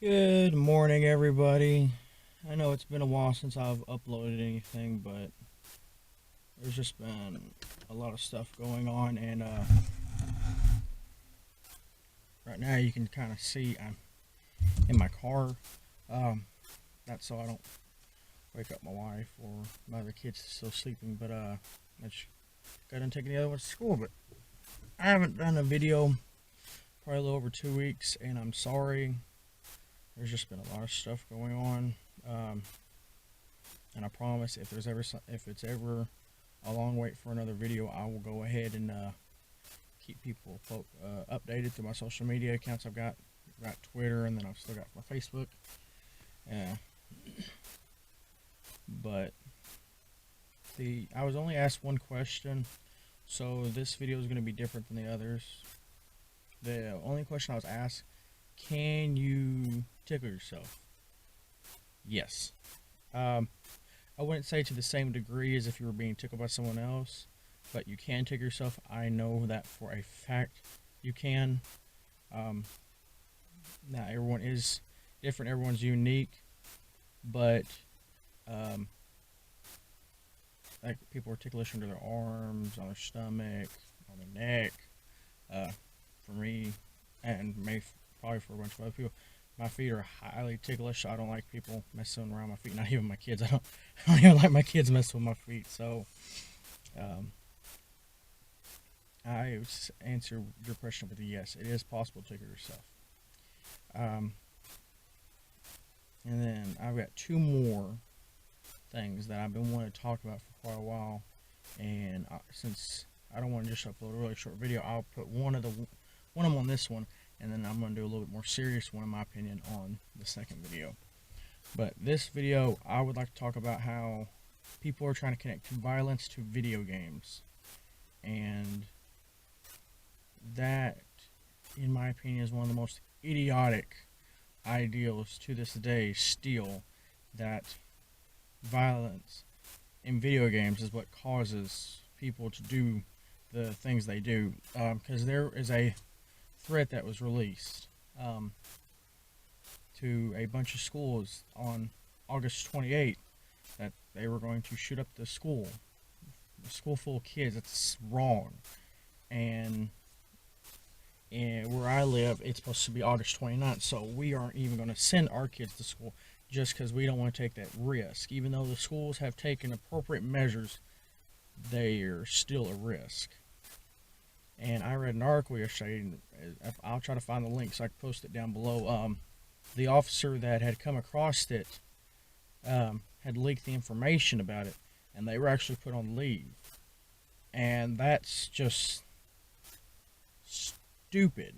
Good morning, everybody. I know it's been a while since I've uploaded anything, but there's just been a lot of stuff going on, and right now you can kind of see I'm in my car. Um, that's so I don't wake up my wife or my other kids still sleeping, but I just got done taking the other ones to school. But I haven't done a video probably a little over 2 weeks, and I'm sorry. There's just been a lot of stuff going on. Um, and I promise if it's ever a long wait for another video, I will go ahead and keep people updated through my social media accounts. I've got Twitter, and then I've still got my Facebook. Uh, but I was only asked one question, so this video is going to be different than the others. The only question I was asked: can you tickle yourself? Yes. Um, I wouldn't say to the same degree as if you were being tickled by someone else, but you can tickle yourself. I know that for a fact you can. Um, Now, everyone is different, everyone's unique, but um, like people are ticklish under their arms, on their stomach, on their neck. Uh, for me, and probably for a bunch of other people, my feet are highly ticklish. So I don't like people messing around my feet. Not even my kids. I don't even like my kids messing with my feet. So, um, I answer your question with a yes. It is possible to tickle yourself. Um, and then I've got two more things that I've been wanting to talk about for quite a while. And since I don't want to just upload a really short video, I'll put one of them on this one, and then I'm going to do a little bit more serious one, in my opinion, on the second video. But this video, I would like to talk about how people are trying to connect violence to video games. And that, in my opinion, is one of the most idiotic ideals to this day still, that violence in video games is what causes people to do the things they do. Because there is a threat that was released to a bunch of schools on August 28th that they were going to shoot up the school. A school full of kids. It's wrong. And where I live, it's supposed to be August 29th, so we aren't even going to send our kids to school just because we don't want to take that risk. Even though the schools have taken appropriate measures, they are still a risk. And I read an article yesterday, I'll try to find the link so I can post it down below. The officer that had come across it had leaked the information about it, and they were actually put on leave. And that's just stupid.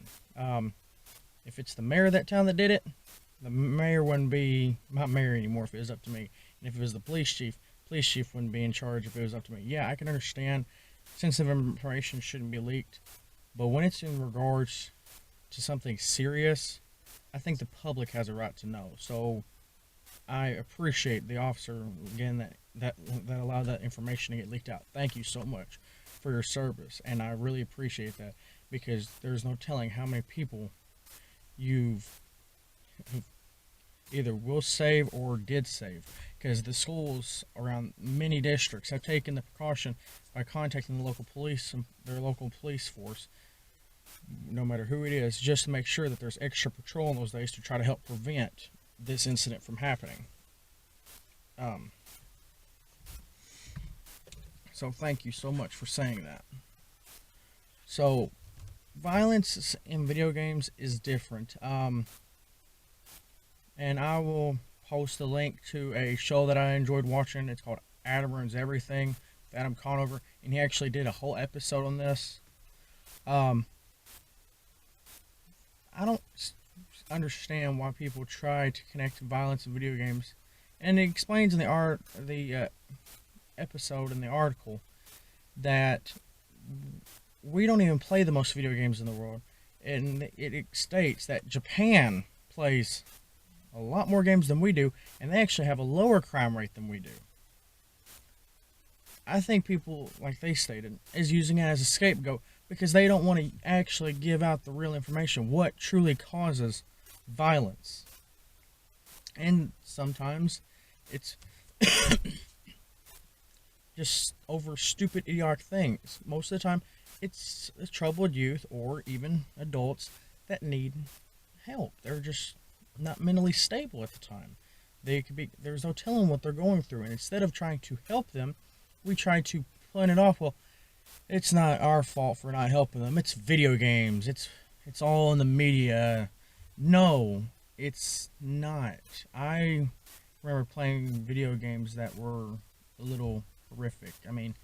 If it's the mayor of that town that did it, the mayor wouldn't be not mayor anymore if it was up to me. And if it was the police chief wouldn't be in charge if it was up to me. Yeah, I can understand sensitive information shouldn't be leaked, but when it's in regards to something serious, I think the public has a right to know. So I appreciate the officer again that allowed that information to get leaked out. Thank you so much for your service, and I really appreciate that, because there's no telling how many people you've either will save or did save, because the schools around many districts have taken the precaution by contacting the local police and their local police force, no matter who it is, just to make sure that there's extra patrol in those days to try to help prevent this incident from happening. So thank you so much for saying that. So violence in video games is different. And I will post a link to a show that I enjoyed watching. It's called Adam Ruins Everything with Adam Conover, and he actually did a whole episode on this. I don't understand why people try to connect violence in video games, and it explains in the episode in the article that we don't even play the most video games in the world, and it states that Japan plays a lot more games than we do, and they actually have a lower crime rate than we do. I think people, like they stated, is using it as a scapegoat because they don't want to actually give out the real information, what truly causes violence. And sometimes it's just over stupid, idiotic things. Most of the time, it's troubled youth or even adults that need help. They're just not mentally stable at the time. They could be. There's no telling what they're going through, and instead of trying to help them, we try to plan it off. Well, it's not our fault for not helping them. It's video games. It's all in the media. No, it's not. I remember playing video games that were a little horrific. I mean,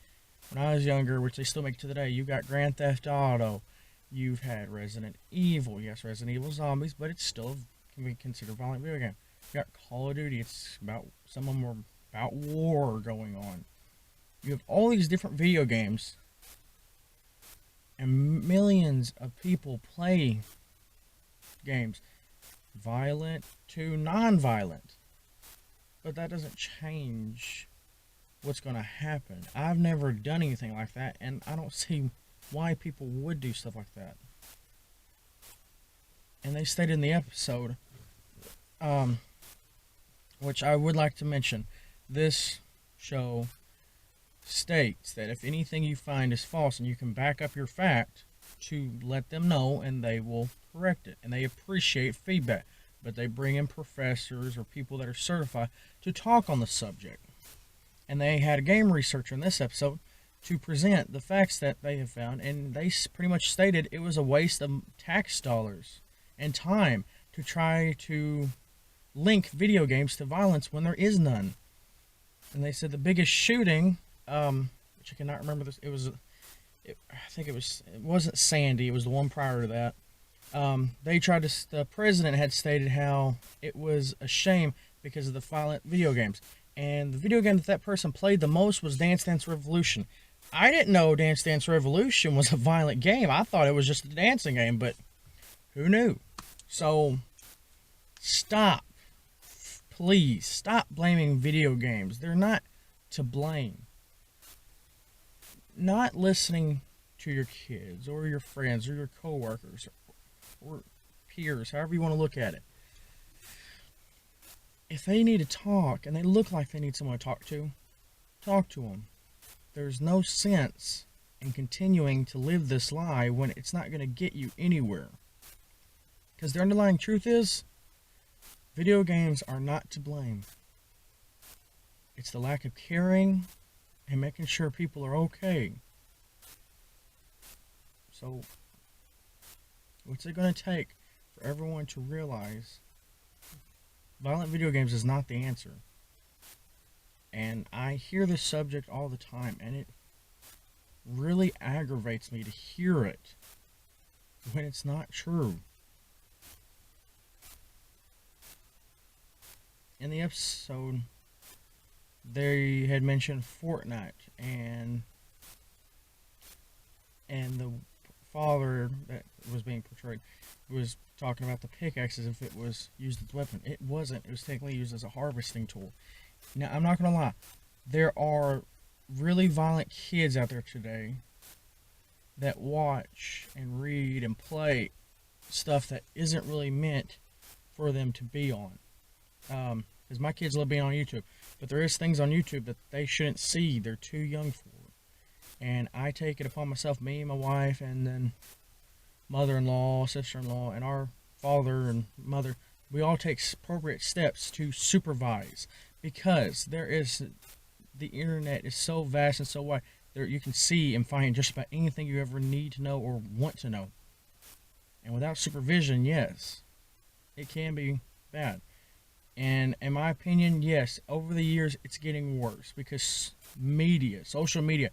when I was younger, which they still make to today, you got Grand Theft Auto, you've had Resident Evil. Yes, Resident Evil Zombies, but it's still can be considered a violent video game. You got Call of Duty. It's about some of them are about war going on. You have all these different video games, and millions of people play games, violent to non-violent. But that doesn't change what's going to happen. I've never done anything like that, and I don't see why people would do stuff like that. And they stated in the episode, which I would like to mention, this show states that if anything you find is false and you can back up your fact, to let them know and they will correct it. And they appreciate feedback, but they bring in professors or people that are certified to talk on the subject. And they had a game researcher in this episode to present the facts that they have found, and they pretty much stated it was a waste of tax dollars and time to try to link video games to violence when there is none. And they said the biggest shooting, which I cannot remember this, it wasn't Sandy, it was the one prior to that. The president had stated how it was a shame because of the violent video games. And the video game that person played the most was Dance Dance Revolution. I didn't know Dance Dance Revolution was a violent game. I thought it was just a dancing game, but who knew? So, stop. Please, stop blaming video games. They're not to blame. Not listening to your kids or your friends or your coworkers or peers, however you want to look at it. If they need to talk and they look like they need someone to talk to them. There's no sense in continuing to live this lie when it's not going to get you anywhere. Because the underlying truth is, video games are not to blame. It's the lack of caring and making sure people are okay. So, what's it going to take for everyone to realize violent video games is not the answer? And I hear this subject all the time, and it really aggravates me to hear it when it's not true. In the episode, they had mentioned Fortnite, and the father that was being portrayed was talking about the pickaxe as if it was used as a weapon. It wasn't. It was technically used as a harvesting tool. Now, I'm not going to lie. There are really violent kids out there today that watch and read and play stuff that isn't really meant for them to be on. Because my kids love being on YouTube. But there is things on YouTube that they shouldn't see. They're too young for. And I take it upon myself, me, my wife, and then mother-in-law, sister-in-law, and our father and mother, we all take appropriate steps to supervise. Because the internet is so vast and so wide, there you can see and find just about anything you ever need to know or want to know. And without supervision, yes, it can be bad. And in my opinion, yes, over the years, it's getting worse because social media,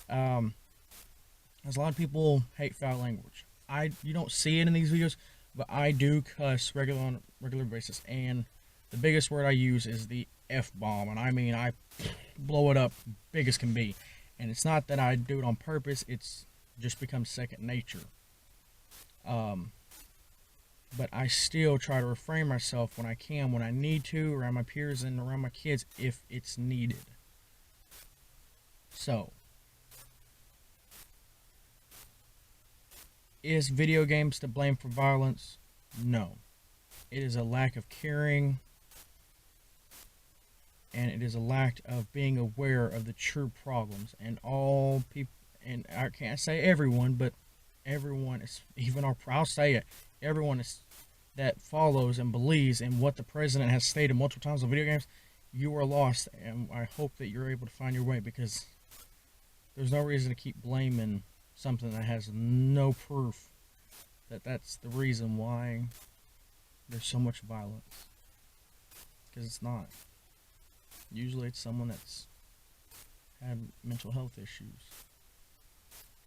as a lot of people hate foul language. You don't see it in these videos, but I do cuss on a regular basis. And the biggest word I use is the F-bomb. And I mean, I blow it up big as can be. And it's not that I do it on purpose. It's just becomes second nature. But I still try to refrain myself when I can, when I need to, around my peers and around my kids if it's needed. So, is video games to blame for violence? No. It is a lack of caring and it is a lack of being aware of the true problems. And all people, and I can't say everyone, but everyone is, even our, I'll say it, everyone is that follows and believes in what the president has stated multiple times on video games, you are lost. And I hope that you're able to find your way, because there's no reason to keep blaming something that has no proof that that's the reason why there's so much violence. Because it's not. Usually it's someone that's had mental health issues.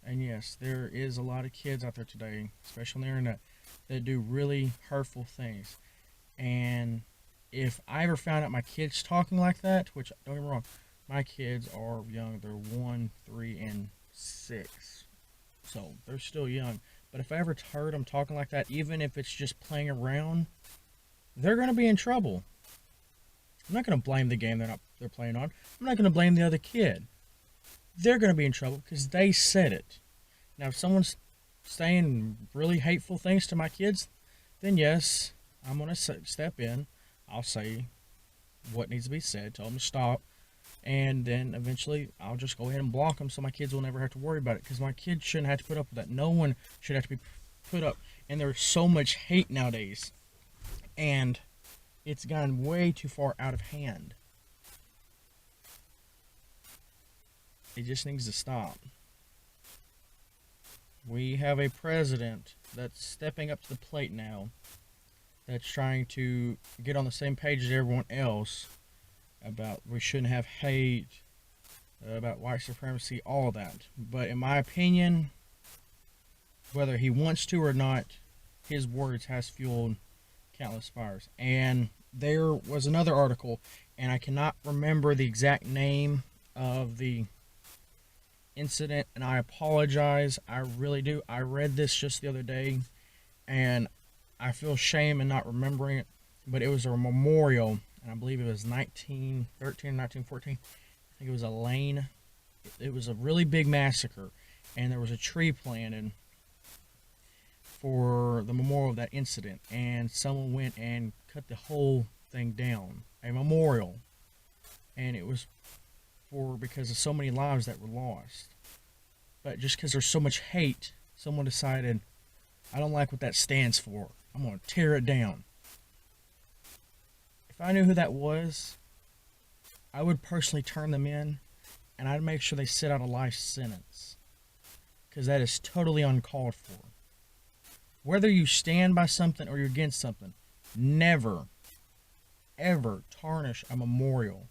And yes, there is a lot of kids out there today, especially on the internet, that do really hurtful things. And if I ever found out my kids talking like that, which don't get me wrong, my kids are young. They're 1, 3, and 6. So they're still young. But if I ever heard them talking like that, even if it's just playing around, they're going to be in trouble. I'm not going to blame the game they're playing on. I'm not going to blame the other kid. They're going to be in trouble because they said it. Now, if someone's saying really hateful things to my kids, then yes, I'm going to step in. I'll say what needs to be said, tell them to stop, and then eventually I'll just go ahead and block them so my kids will never have to worry about it, because my kids shouldn't have to put up with that. No one should have to be put up. And there's so much hate nowadays, and it's gotten way too far out of hand. It just needs to stop. We have a president that's stepping up to the plate now, that's trying to get on the same page as everyone else about we shouldn't have hate, about white supremacy, all that. But in my opinion, whether he wants to or not, his words has fueled countless fires. And there was another article, and I cannot remember the exact name of the incident, and I apologize. I really do. I read this just the other day, and I feel shame in not remembering it, but it was a memorial, and I believe it was 1913, 1914. I think it was a lane. It was a really big massacre, and there was a tree planted for the memorial of that incident, and someone went and cut the whole thing down, a memorial, and it was because of so many lives that were lost. But just because there's so much hate, someone decided, I don't like what that stands for. I'm going to tear it down. If I knew who that was, I would personally turn them in, and I'd make sure they sit out a life sentence, because that is totally uncalled for. Whether you stand by something or you're against something, never, ever tarnish a memorial.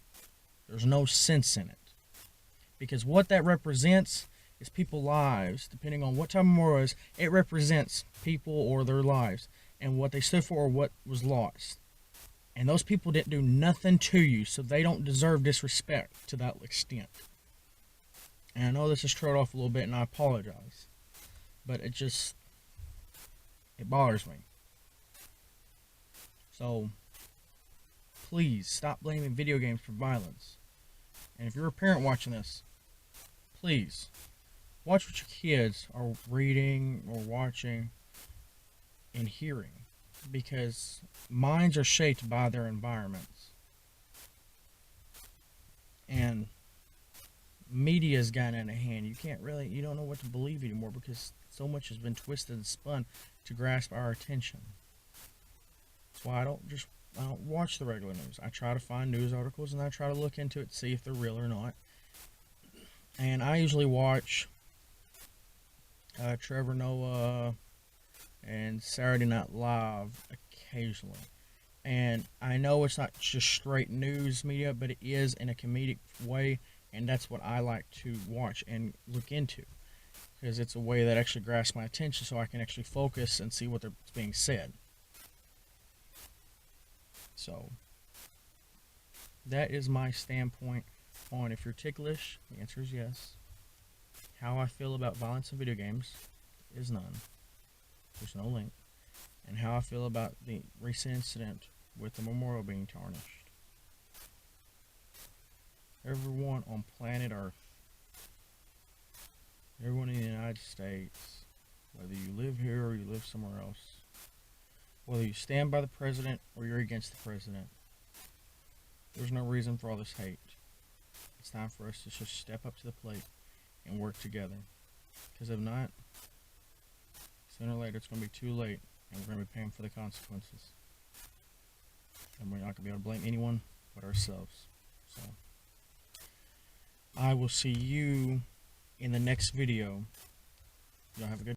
There's no sense in it. Because what that represents is people's lives. Depending on what type of memorial is, it represents people or their lives. And what they stood for or what was lost. And those people didn't do nothing to you, so they don't deserve disrespect to that extent. And I know this has trailed off a little bit, and I apologize. But it bothers me. So, please stop blaming video games for violence. And if you're a parent watching this, please watch what your kids are reading or watching and hearing, because minds are shaped by their environments. And media's gotten out of hand. You don't know what to believe anymore, because so much has been twisted and spun to grasp our attention. That's why I don't watch the regular news. I try to find news articles, and I try to look into it to see if they're real or not. And I usually watch Trevor Noah and Saturday Night Live occasionally. And I know it's not just straight news media, but it is in a comedic way, and that's what I like to watch and look into, because it's a way that actually grasps my attention, so I can actually focus and see what's being said. So, that is my standpoint on if you're ticklish. The answer is yes. How I feel about violence in video games is none. There's no link. And how I feel about the recent incident with the memorial being tarnished. Everyone on planet Earth, everyone in the United States, whether you live here or you live somewhere else, whether you stand by the president or you're against the president, There's no reason for all this hate. It's time for us to just step up to the plate and work together. Because if not, sooner or later it's going to be too late, and we're going to be paying for the consequences. And we're not going to be able to blame anyone but ourselves. So, I will see you in the next video. Y'all have a good